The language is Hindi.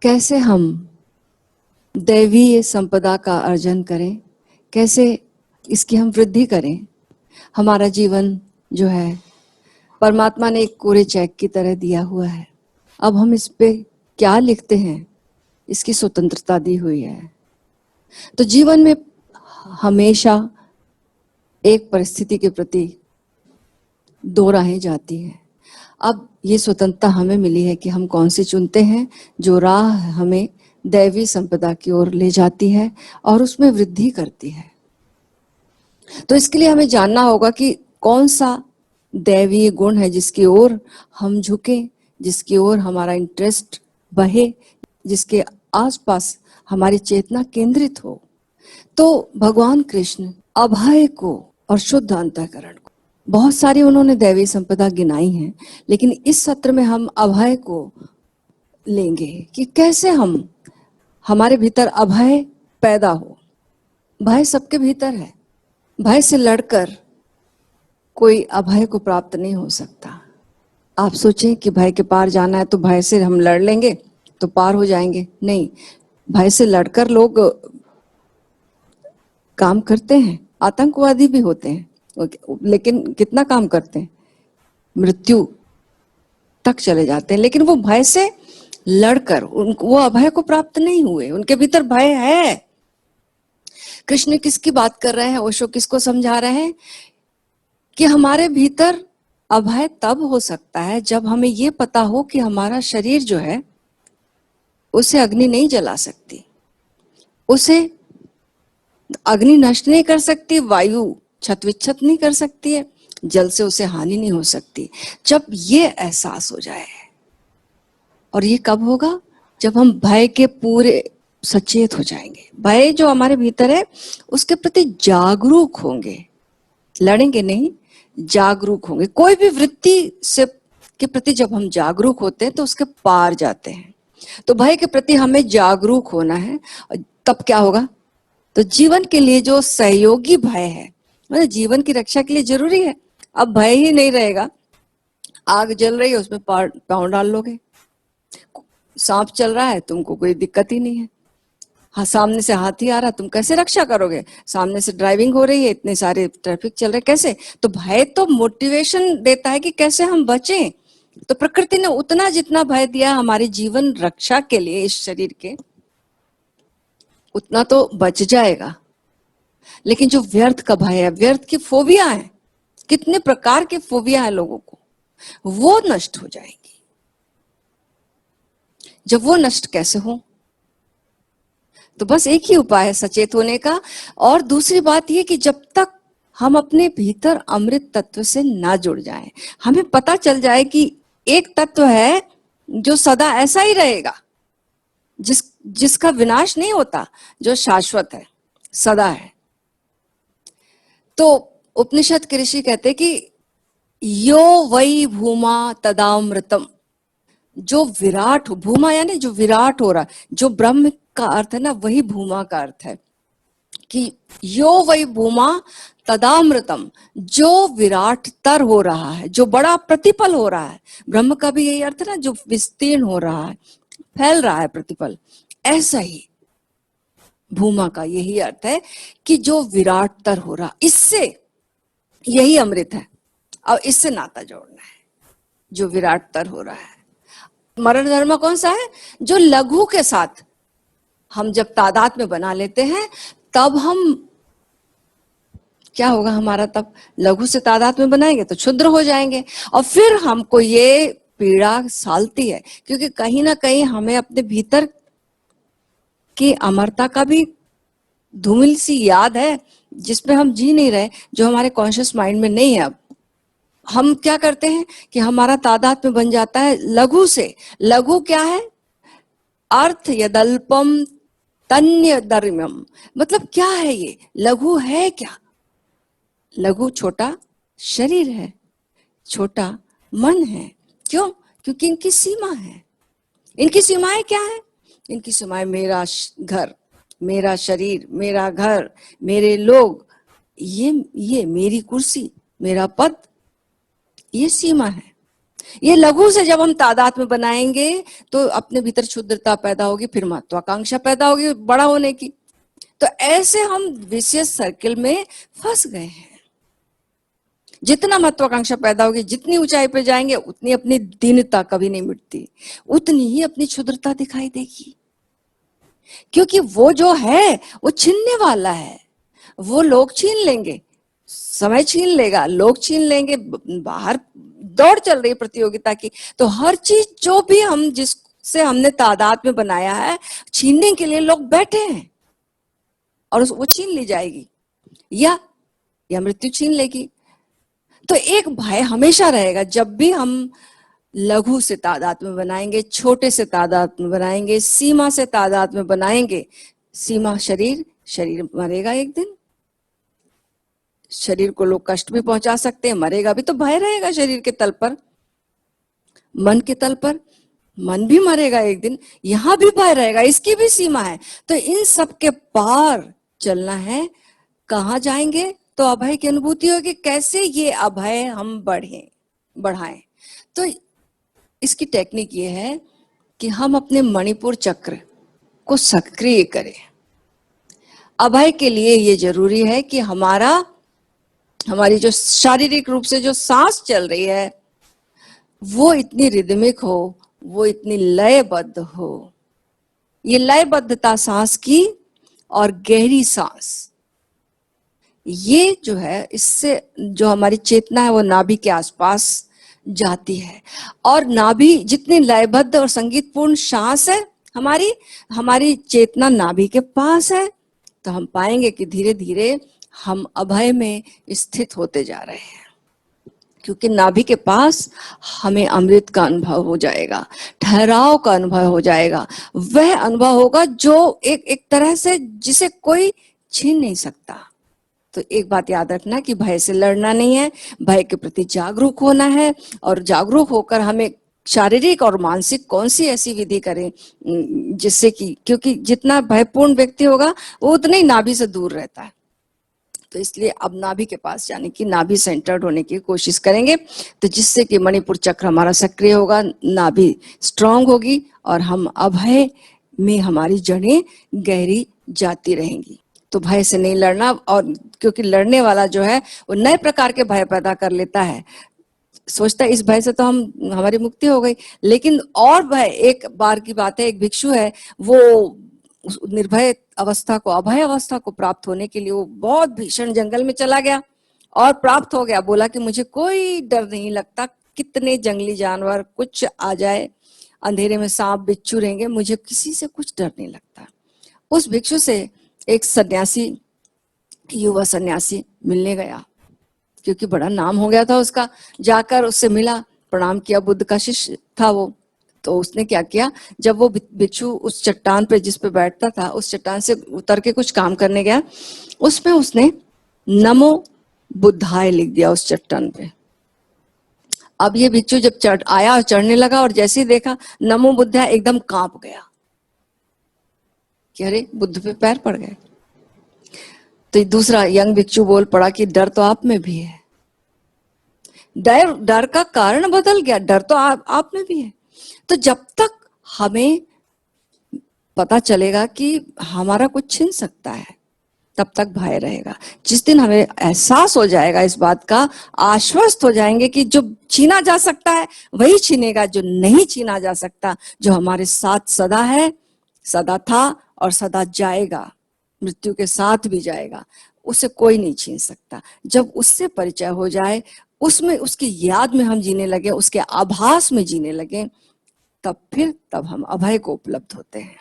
कैसे हम दैवीय संपदा का अर्जन करें, कैसे इसकी हम वृद्धि करें। हमारा जीवन जो है परमात्मा ने एक कोरे चेक की तरह दिया हुआ है। अब हम इस पे क्या लिखते हैं, इसकी स्वतंत्रता दी हुई है। तो जीवन में हमेशा एक परिस्थिति के प्रति दो राहें जाती हैं। अब ये स्वतंत्रता हमें मिली है कि हम कौन सी चुनते हैं, जो राह हमें दैवी संपदा की ओर ले जाती है और उसमें वृद्धि करती है। तो इसके लिए हमें जानना होगा कि कौन सा दैवीय गुण है जिसकी ओर हम झुके, जिसकी ओर हमारा इंटरेस्ट बहे, जिसके आसपास हमारी चेतना केंद्रित हो। तो भगवान कृष्ण अभय को और शुद्ध अंतःकरण को, बहुत सारी उन्होंने दैवी संपदा गिनाई है, लेकिन इस सत्र में हम अभय को लेंगे कि कैसे हमारे भीतर अभय पैदा हो। भय सबके भीतर है। भय से लड़कर कोई अभय को प्राप्त नहीं हो सकता। आप सोचें कि भय के पार जाना है तो भय से हम लड़ लेंगे तो पार हो जाएंगे, नहीं। भय से लड़कर लोग काम करते हैं, आतंकवादी भी होते हैं, लेकिन कितना काम करते हैं, मृत्यु तक चले जाते हैं, लेकिन वो भय से लड़कर वो अभय को प्राप्त नहीं हुए। उनके भीतर भय है। कृष्ण किसकी बात कर रहे हैं, ओशो किसको समझा रहे हैं कि हमारे भीतर अभय तब हो सकता है जब हमें ये पता हो कि हमारा शरीर जो है उसे अग्नि नहीं जला सकती, उसे अग्नि नष्ट नहीं कर सकती, वायु छतविच्छत नहीं कर सकती है, जल से उसे हानि नहीं हो सकती। जब ये एहसास हो जाए, और ये कब होगा, जब हम भय के पूरे सचेत हो जाएंगे, भय जो हमारे भीतर है उसके प्रति जागरूक होंगे, लड़ेंगे नहीं, जागरूक होंगे। कोई भी वृत्ति से के प्रति जब हम जागरूक होते हैं तो उसके पार जाते हैं। तो भय के प्रति हमें जागरूक होना है। तब क्या होगा, तो जीवन के लिए जो सहयोगी भय है, मतलब जीवन की रक्षा के लिए जरूरी है। अब भय ही नहीं रहेगा, आग जल रही है उसमें पाँव डाल लोगे, सांप चल रहा है तुमको कोई दिक्कत ही नहीं है, हाँ सामने से हाथी आ रहा, तुम कैसे रक्षा करोगे, सामने से ड्राइविंग हो रही है, इतने सारे ट्रैफिक चल रहे, कैसे। तो भय तो मोटिवेशन देता है कि कैसे हम बचें। तो प्रकृति ने उतना जितना भय दिया हमारी जीवन रक्षा के लिए इस शरीर के, उतना तो बच जाएगा। लेकिन जो व्यर्थ का भय है, व्यर्थ की फोबिया है, कितने प्रकार के फोबिया है लोगों को, वो नष्ट हो जाएंगी। जब वो नष्ट कैसे हो, तो बस एक ही उपाय है सचेत होने का। और दूसरी बात यह कि जब तक हम अपने भीतर अमृत तत्व से ना जुड़ जाएं, हमें पता चल जाए कि एक तत्व है जो सदा ऐसा ही रहेगा, जिसका विनाश नहीं होता, जो शाश्वत है, सदा है। तो उपनिषद के ऋषि कहते कि यो वै भूमा तदामृतम, जो विराट हो, भूमा यानी जो विराट हो रहा, जो ब्रह्म का अर्थ है ना, वही भूमा का अर्थ है कि यो वै भूमा तदामृतम, जो विराट तर हो रहा है, जो बड़ा प्रतिपल हो रहा है। ब्रह्म का भी यही अर्थ है ना, जो विस्तीर्ण हो रहा है, फैल रहा है प्रतिपल। ऐसा ही भूमा का यही अर्थ है कि जो विराट तर हो रहा, इससे यही अमृत है। अब इससे नाता जोड़ना है, जो विराट तर हो रहा है। मरण धर्म कौन सा है, जो लघु के साथ हम जब तादाद में बना लेते हैं, तब हम क्या होगा, हमारा तब लघु से तादाद में बनाएंगे तो क्षुद्र हो जाएंगे, और फिर हमको ये पीड़ा सालती है, क्योंकि कहीं ना कहीं हमें अपने भीतर की अमरता का भी धूमिल सी याद है, जिसमें हम जी नहीं रहे, जो हमारे कॉन्शियस माइंड में नहीं है। अब हम क्या करते हैं कि हमारा तादाद में बन जाता है लघु से। लघु क्या है, अर्थ यदल्पम तन्य दर्म्यम, मतलब क्या है ये लघु है, क्या लघु, छोटा शरीर है, छोटा मन है। क्यों, क्योंकि इनकी सीमा है। इनकी सीमाएं क्या है, इनकी सीमाएं मेरा घर, मेरा शरीर, मेरा घर, मेरे लोग, ये मेरी कुर्सी, मेरा पद, ये सीमा है। ये लघु से जब हम तादाद में बनाएंगे तो अपने भीतर क्षुद्रता पैदा होगी, फिर महत्वाकांक्षा पैदा होगी बड़ा होने की। तो ऐसे हम विशेष सर्किल में फंस गए हैं। जितना महत्वाकांक्षा पैदा होगी, जितनी ऊंचाई पे जाएंगे, उतनी अपनी दीनता कभी नहीं मिटती, उतनी ही अपनी क्षुद्रता दिखाई देगी। क्योंकि वो जो है वो छीनने वाला है। वो लोग छीन लेंगे, समय छीन लेगा, लोग छीन लेंगे, बाहर दौड़ चल रही है प्रतियोगिता की। तो हर चीज जो भी हम जिससे हमने तादाद में बनाया है, छीनने के लिए लोग बैठे हैं और वो छीन ली जाएगी या मृत्यु छीन लेगी। तो एक भय हमेशा रहेगा। जब भी हम लघु से तादाद में बनाएंगे, छोटे से तादाद में बनाएंगे, सीमा से तादाद में बनाएंगे, सीमा शरीर मरेगा एक दिन। शरीर को लोग कष्ट भी पहुंचा सकते हैं, मरेगा भी, तो भय रहेगा शरीर के तल पर। मन के तल पर मन भी मरेगा एक दिन, यहां भी भय रहेगा, इसकी भी सीमा है। तो इन सब के पार चलना है। कहाँ जाएंगे? तो अभय की अनुभूति होगी। कैसे ये अभय हम बढ़ाएं? तो इसकी टेक्निक ये है कि हम अपने मणिपुर चक्र को सक्रिय करें। अभय के लिए ये जरूरी है कि हमारी जो शारीरिक रूप से जो सांस चल रही है वो इतनी रिदमिक हो, वो इतनी लयबद्ध हो। ये लयबद्धता सांस की और गहरी सांस, ये जो है, इससे जो हमारी चेतना है वो नाभि के आसपास जाती है। और नाभि जितनी लयबद्ध और संगीतपूर्ण सांस है, हमारी चेतना नाभि के पास है, तो हम पाएंगे कि धीरे धीरे हम अभय में स्थित होते जा रहे हैं। क्योंकि नाभि के पास हमें अमृत का अनुभव हो जाएगा, ठहराव का अनुभव हो जाएगा। वह अनुभव होगा जो एक तरह से जिसे कोई छीन नहीं सकता। तो एक बात याद रखना कि भय से लड़ना नहीं है, भय के प्रति जागरूक होना है। और जागरूक होकर हमें शारीरिक और मानसिक कौन सी ऐसी विधि करें जिससे कि, क्योंकि जितना भयपूर्ण व्यक्ति होगा वो उतना ही नाभि से दूर रहता है। तो इसलिए अब नाभि के पास जाने की, नाभि सेंटर्ड होने की कोशिश करेंगे, तो जिससे कि मणिपुर चक्र हमारा सक्रिय होगा, नाभि स्ट्रांग होगी और हम अभय में हमारी जड़ें गहरी जाती रहेंगी। तो भय से नहीं लड़ना। और क्योंकि लड़ने वाला जो है वो नए प्रकार के भय पैदा कर लेता है, सोचता है इस भय से तो हमारी मुक्ति हो गई, लेकिन और भय। एक बार की बात है, एक भिक्षु है, वो उस निर्भय अवस्था को, अभय अवस्था को प्राप्त होने के लिए वो बहुत भीषण जंगल में चला गया और प्राप्त हो गया। बोला कि मुझे कोई डर नहीं लगता, कितने जंगली जानवर कुछ आ जाए, अंधेरे में सांप बिच्छू रहेंगे, मुझे किसी से कुछ डर नहीं लगता। उस भिक्षु से एक सन्यासी, युवा सन्यासी मिलने गया, क्योंकि बड़ा नाम हो गया था उसका। जाकर उससे मिला, प्रणाम किया, बुद्ध का शिष्य था वो। तो उसने क्या किया, जब वो भिक्षु उस चट्टान पे जिस पे बैठता था, उस चट्टान से उतर के कुछ काम करने गया, उसमें उसने नमो बुद्धाय लिख दिया उस चट्टान पे। अब ये भिक्षु जब आया और चढ़ने लगा और जैसे ही देखा नमो बुद्धाय, एकदम कांप गया कि अरे बुद्ध पे पैर पड़ गए। तो दूसरा यंग भिक्षु बोल पड़ा कि डर तो आप में भी है। डर का कारण बदल गया, डर तो आप में भी है। तो जब तक हमें पता चलेगा कि हमारा कुछ छीन सकता है, तब तक भय रहेगा। जिस दिन हमें एहसास हो जाएगा इस बात का, आश्वस्त हो जाएंगे कि जो छीना जा सकता है वही छीनेगा, जो नहीं छीना जा सकता, जो हमारे साथ सदा है, सदा था और सदा जाएगा, मृत्यु के साथ भी जाएगा, उसे कोई नहीं छीन सकता। जब उससे परिचय हो जाए, उसमें उसकी याद में हम जीने लगे, उसके आभास में जीने लगे, तब हम अभय को उपलब्ध होते हैं।